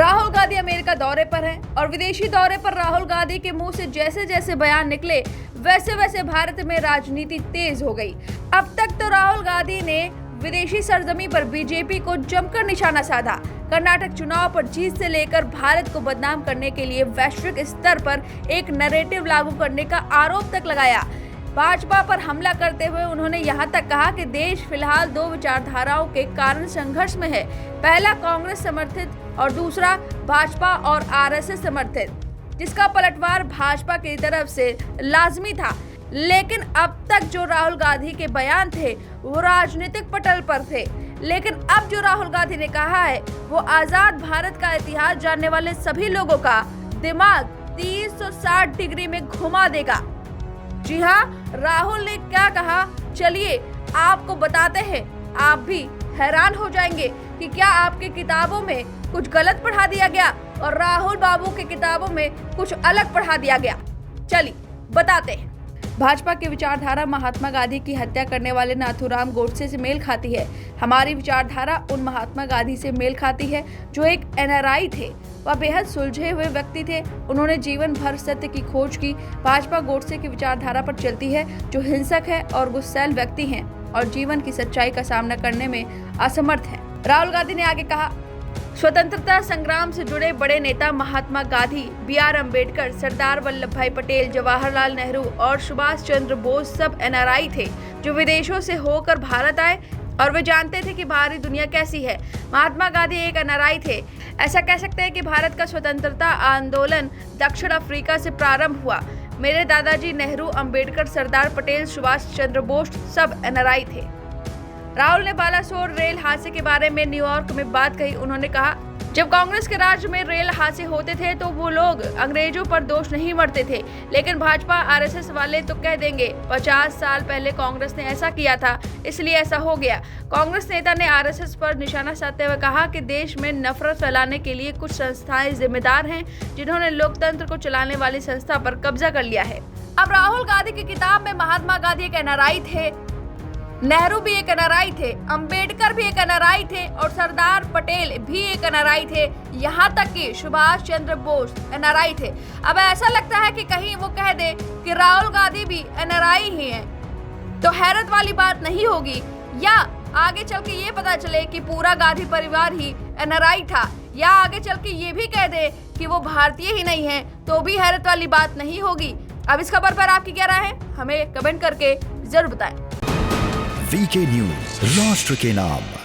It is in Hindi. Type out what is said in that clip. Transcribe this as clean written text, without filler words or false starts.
राहुल गांधी अमेरिका दौरे पर हैं और विदेशी दौरे पर राहुल गांधी के मुंह से जैसे जैसे बयान निकले वैसे वैसे भारत में राजनीति तेज हो गई। अब तक तो राहुल गांधी ने विदेशी सरजमी पर बीजेपी को जमकर निशाना साधा। कर्नाटक चुनाव पर जीत से लेकर भारत को बदनाम करने के लिए वैश्विक स्तर पर एक नैरेटिव लागू करने का आरोप तक लगाया। भाजपा पर हमला करते हुए उन्होंने यहां तक कहा कि देश फिलहाल दो विचारधाराओं के कारण संघर्ष में है। पहला कांग्रेस समर्थित और दूसरा भाजपा और आरएसएस समर्थित, जिसका पलटवार भाजपा की तरफ से लाजमी था। लेकिन अब तक जो राहुल गांधी के बयान थे वो राजनीतिक पटल पर थे, लेकिन अब जो राहुल गांधी ने कहा है वो आजाद भारत का इतिहास जानने वाले सभी लोगों का दिमाग 360 डिग्री में घुमा देगा। जी हाँ, राहुल ने क्या कहा, चलिए आपको बताते हैं। आप भी हैरान हो जाएंगे कि क्या आपके किताबों में कुछ गलत पढ़ा दिया गया और राहुल बाबू के किताबों में कुछ अलग पढ़ा दिया गया। चलिए बताते हैं। भाजपा की विचारधारा महात्मा गांधी की हत्या करने वाले नाथूराम गोडसे से मेल खाती है। हमारी विचारधारा उन महात्मा गांधी से मेल खाती है जो एक एनआरआई थे। वह बेहद सुलझे हुए व्यक्ति थे। उन्होंने जीवन भर सत्य की खोज की। भाजपा गोडसे की विचारधारा पर चलती है जो हिंसक है और गुस्सैल व्यक्ति हैं और जीवन की सच्चाई का सामना करने में असमर्थ हैं। राहुल गांधी ने आगे कहा, स्वतंत्रता संग्राम से जुड़े बड़े नेता महात्मा गांधी, बी.आर. अम्बेडकर, सरदार वल्लभ भाई पटेल, जवाहरलाल नेहरू और सुभाष चंद्र बोस सब एनआरआई थे जो विदेशों से होकर भारत आए और वे जानते थे कि बाहरी दुनिया कैसी है। महात्मा गांधी एक एनआरआई थे। ऐसा कह सकते हैं कि भारत का स्वतंत्रता आंदोलन दक्षिण अफ्रीका से प्रारंभ हुआ। मेरे दादाजी नेहरू, अम्बेडकर, सरदार पटेल, सुभाष चंद्र बोस सब एनआरआई थे। राहुल ने बालासोर रेल हादसे के बारे में न्यूयॉर्क में बात कही। उन्होंने कहा, जब कांग्रेस के राज में रेल हादसे होते थे तो वो लोग अंग्रेजों पर दोष नहीं मढ़ते थे, लेकिन भाजपा आरएसएस वाले तो कह देंगे 50 साल पहले कांग्रेस ने ऐसा किया था इसलिए ऐसा हो गया। कांग्रेस नेता ने आरएसएस पर निशाना साधते हुए कहा कि देश में नफरत फैलाने के लिए कुछ संस्थाएं जिम्मेदार हैं जिन्होंने लोकतंत्र को चलाने वाली संस्था पर कब्जा कर लिया है। अब राहुल गांधी की किताब में महात्मा गांधी एक एनआरआई थे, नेहरू भी एक एनआरआई थे, अंबेडकर भी एक एनआरआई थे और सरदार पटेल भी एक एनआरआई थे, यहाँ तक कि सुभाष चंद्र बोस एनआरआई थे। अब ऐसा लगता है कि कहीं वो कह दे कि राहुल गांधी भी एनआरआई ही हैं, तो हैरत वाली बात नहीं होगी, या आगे चल के ये पता चले कि पूरा गांधी परिवार ही एनआरआई था, या आगे चल के ये भी कह दे कि वो भारतीय ही नहीं है, तो भी हैरत वाली बात नहीं होगी। अब इस खबर पर आपकी क्या राय है, हमें कमेंट करके जरूर बताएं। वीके न्यूज, राष्ट्र के नाम।